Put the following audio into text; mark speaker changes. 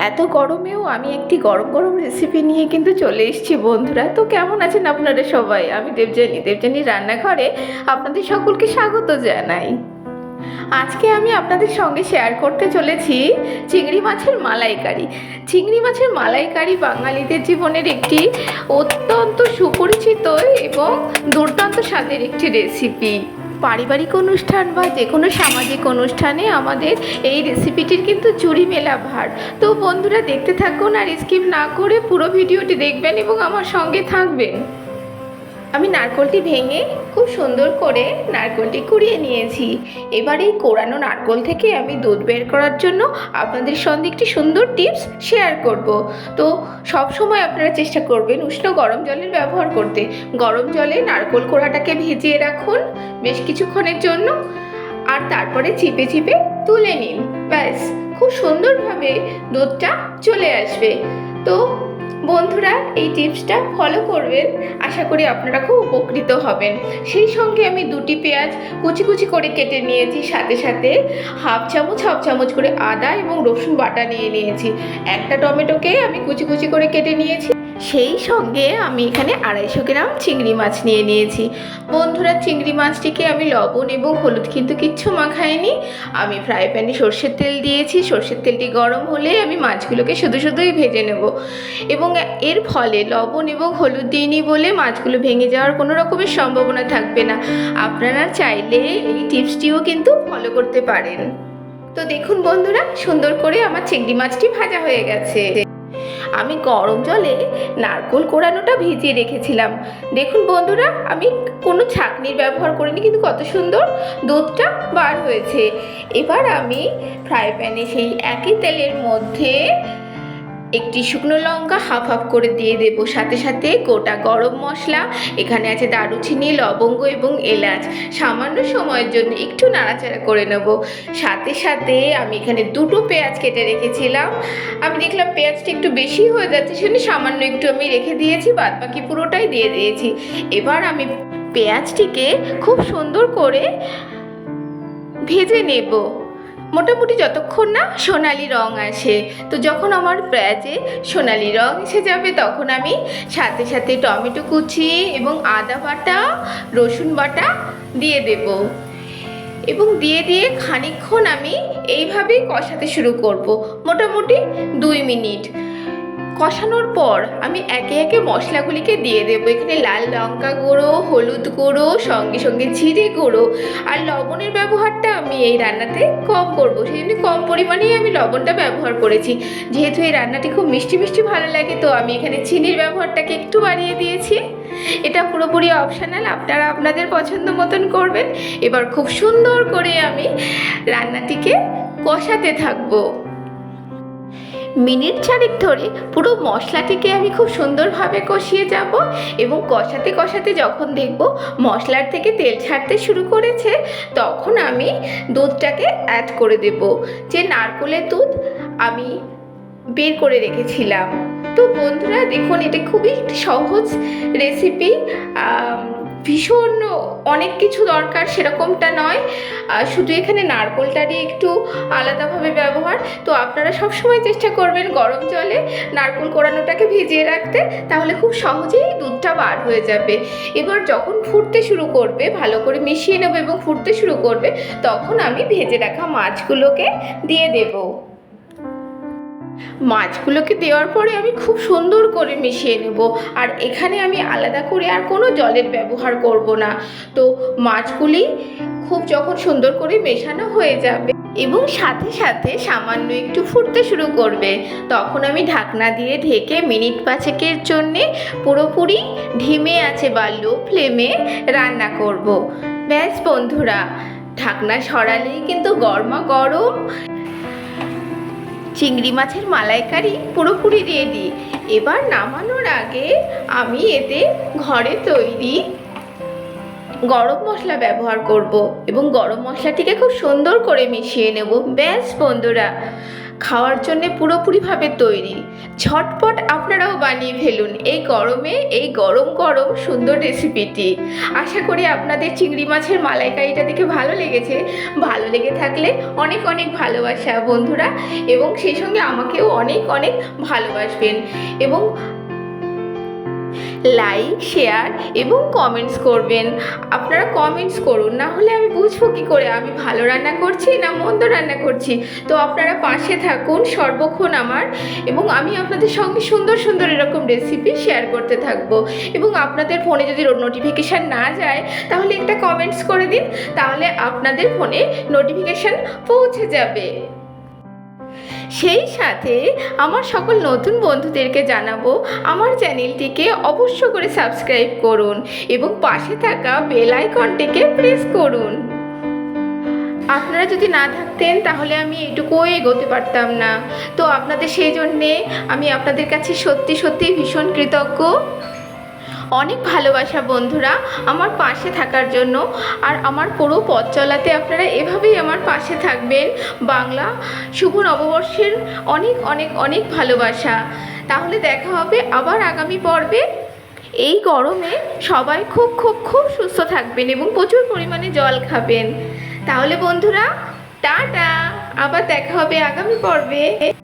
Speaker 1: এত গরমেও আমি একটি গরম গরম রেসিপি নিয়ে কিন্তু চলে এসেছি বন্ধুরা। তো কেমন আছেন আপনারা সবাই? আমি দেবযানী রান্নাঘরে আপনাদের সকলকে স্বাগত জানাই। আজকে আমি আপনাদের সঙ্গে শেয়ার করতে চলেছি চিংড়ি মাছের মালাইকারি। চিংড়ি মাছের মালাইকারি বাঙালিদের জীবনের একটি অত্যন্ত সুপরিচিত এবং দুর্দান্ত স্বাদের একটি রেসিপি। পারিবারিক অনুষ্ঠান বা যে কোনো সামাজিক অনুষ্ঠানে আমাদের এই রেসিপিটির কিন্তু জুড়ি মেলা ভার। তো বন্ধুরা দেখতে থাকুন আর স্কিপ না করে পুরো ভিডিওটি দেখবেন এবং আমার সঙ্গে থাকবেন। আমি নারকেলটি ভেঙে খুব সুন্দর করে নারকেলটি কুড়িয়ে নিয়েছি। এবার এই কোরানো নারকেল থেকে আমি দুধ বের করার জন্য আপনাদের সঙ্গে একটি সুন্দর টিপস শেয়ার করব। তো সব সময় আপনারা চেষ্টা করবেন উষ্ণ গরম জলের ব্যবহার করতে। গরম জলে নারকেল কোড়াটাকে ভিজিয়ে রাখুন বেশ কিছুক্ষণের জন্য, আর তারপরে চিপে চিপে তুলে নিন। ব্যাস, খুব সুন্দরভাবে দুধটা চলে আসবে। তো বন্ধুরা এই টিপসটা ফলো করবেন, আশা করি আপনারা খুব উপকৃত হবেন। সেই সঙ্গে আমি দুটি পেঁয়াজ কুচি কুচি করে কেটে নিয়েছি, সাথে সাথে হাফ চামচ করে আদা এবং রসুন বাটা নিয়ে নিয়েছি। একটা টমেটোকে আমি কুচি কুচি করে কেটে নিয়েছি। সেই সঙ্গে আমি এখানে 250 গ্রাম চিংড়ি মাছ নিয়ে নিয়েছি। বন্ধুরা চিংড়ি মাছটিকে আমি লবণ এবং হলুদ কিন্তু কিচ্ছু মাখাইনি। আমি ফ্রাই প্যানে সর্ষের তেল দিয়েছি। সর্ষের তেলটি গরম হলে আমি মাছগুলোকে শুধুই ভেজে নেব, এবং এর ফলে লবণ এবং হলুদ দিইনি বলে মাছগুলো ভেঙে যাওয়ার কোনো রকমের সম্ভাবনা থাকবে না। আপনারা চাইলে এই টিপসটিও কিন্তু ফলো করতে পারেন। তো দেখুন বন্ধুরা, সুন্দর করে আমার চিংড়ি মাছটি ভাজা হয়ে গেছে। আমি গরম জলে নারকেল কোড়ানোটা ভিজিয়ে রেখেছিলাম। দেখুন বন্ধুরা, আমি কোনো ছাঁকনির ব্যবহার করিনি, কিন্তু কত সুন্দর দুধটা বার হয়েছে। এবার আমি ফ্রাই প্যানে সেই একই তেলের মধ্যে একটি শুকনো লঙ্কা হাফ করে দিয়ে দেব, সাথে সাথে গোটা গরম মশলা, এখানে আছে দারুচিনি, লবঙ্গ এবং এলাচ। সামান্য সময়ের জন্য একটু নাড়াচাড়া করে নেব। সাথে সাথে আমি এখানে দুটো পেঁয়াজ কেটে রেখেছিলাম। আমি দেখলাম পেঁয়াজটা একটু বেশি হয়ে যাচ্ছে, সেজন্য সামান্য একটু আমি রেখে দিয়েছি, বাদ বাকি পুরোটাই দিয়ে দিয়েছি। এবার আমি পেঁয়াজটিকে খুব সুন্দর করে ভেজে নেব, মোটামুটি যতক্ষণ না সোনালি রং আসে। তো যখন আমার পেঁয়াজে সোনালি রং এসে যাবে তখন আমি সাথে সাথে টমেটো কুচি এবং আদা বাটা, রসুন বাটা দিয়ে দেব, এবং দিয়ে খানিকক্ষণ আমি এইভাবেই কষাতে শুরু করব, মোটামুটি 2 মিনিট। কষানোর পর আমি একে একে মশলাগুলিকে দিয়ে দেবো। এখানে লাল লঙ্কা গুঁড়ো, হলুদ গুঁড়ো, সঙ্গে জিরে গুঁড়ো, আর লবণের ব্যবহারটা আমি এই রান্নাতে কম করবো, সেই জন্য কম পরিমাণেই আমি লবণটা ব্যবহার করেছি। যেহেতু এই রান্নাটি খুব মিষ্টি ভালো লাগে, তো আমি এখানে চিনির ব্যবহারটাকে একটু বাড়িয়ে দিয়েছি। এটা পুরোপুরি অপশনাল, আপনারা আপনাদের পছন্দ মতন করবেন। এবার খুব সুন্দর করে আমি রান্নাটিকে কষাতে থাকবো। মিনিট 4 ধরে পুরো মশলাটিকে আমি খুব সুন্দরভাবে কষিয়ে যাব, এবং কষাতে যখন দেখব মশলার থেকে তেল ছাড়তে শুরু করেছে, তখন আমি দুধটাকে অ্যাড করে দেব, যে নারকেলের দুধ আমি বের করে রেখেছিলাম। তো বন্ধুরা দেখুন, এটা খুবই সহজ রেসিপি, ভীষণ অনেক কিছু দরকার সেরকমটা নয়, শুধু এখানে নারকেলটারই একটু আলাদাভাবে ব্যবহার। তো আপনারা সবসময় চেষ্টা করবেন গরম জলে নারকেল কোড়ানোটাকে ভিজিয়ে রাখতে, তাহলে খুব সহজেই দুধটা বার হয়ে যাবে। এবার যখন ফুটতে শুরু করবে, ভালো করে মিশিয়ে নেব এবং ফুটতে শুরু করবে, তখন আমি ভেজে রাখা মাছগুলোকে দিয়ে দেব। মাছগুলোকে দেওয়ার পরে আমি খুব সুন্দর করে মিশিয়ে নেব, আর এখানে আমি আলাদা করে আর কোনো জলের ব্যবহার করব না। তো মাছগুলি খুব যখন সুন্দর করে মেশানো হয়ে যাবে এবং সাথে সাথে সামান্য একটু ফুটতে শুরু করবে, তখন আমি ঢাকনা দিয়ে ঢেকে মিনিট 5 জন্যে পুরোপুরি ধিমে আছে বা লো ফ্লেমে রান্না করব। ব্যাস বন্ধুরা, ঢাকনা সরালেই কিন্তু গরমা গরম চিংড়ি মাছের মালাইকারি পুরোপুরি রেডি। এবার নামানোর আগে আমি এতে ঘরে তৈরি গরম মশলা ব্যবহার করব, এবং গরম মশলাটিকে খুব সুন্দর করে মিশিয়ে নেব। ব্যাস বন্ধুরা, খাওয়ার জন্য পুরোপুরিভাবে তৈরি। ঝটপট আপনারাও বানিয়ে ফেলুন এই গরমে এই গরম গরম সুন্দর রেসিপিটি। আশা করি আপনাদের চিংড়ি মাছের মালাইকারিটা দেখে ভালো লেগেছে। ভালো লেগে থাকলে অনেক অনেক ভালোবাসা বন্ধুরা, এবং সেই সঙ্গে আমাকেও অনেক অনেক ভালোবাসবেন, এবং লাইক শেয়ার এবং কমেন্টস করবেন। আপনারা কমেন্টস করুন, না হলে আমি বুঝবো কী করে আমি ভালো রান্না করছি না মন্দ রান্না করছি। তো আপনারা পাশে থাকুন সর্বক্ষণ আমার, এবং আমি আপনাদের সঙ্গে সুন্দর সুন্দর এরকম রেসিপি শেয়ার করতে থাকবো। এবং আপনাদের ফোনে যদি নোটিফিকেশান না যায় তাহলে একটা কমেন্টস করে দিন, তাহলে আপনাদের ফোনে নোটিফিকেশান পৌঁছে যাবে। সেই সাথে আমার সকল নতুন বন্ধুদেরকে জানাবো আমার চ্যানেলটিকে অবশ্য করে সাবস্ক্রাইব করুন এবং পাশে থাকা বেল আইকনটিকে প্রেস করুন। আপনারা যদি না থাকতেন তাহলে আমি এটুকুও এগোতে পারতাম না। তো আপনাদের সেই জন্যে আমি আপনাদের কাছে সত্যি সত্যি ভীষণ কৃতজ্ঞ। অনেক ভালোবাসা বন্ধুরা আমার পাশে থাকার জন্য, আর আমার পুরো পথ চলাতে আপনারা এভাবেই আমার পাশে থাকবেন। বাংলা শুভ নববর্ষের অনেক অনেক অনেক ভালোবাসা। তাহলে দেখা হবে আবার আগামী পর্বে। এই গরমে সবাই খুব খুব খুব সুস্থ থাকবেন এবং প্রচুর পরিমাণে জল খাবেন। তাহলে বন্ধুরা টাটা, আবার দেখা হবে আগামী পর্বে।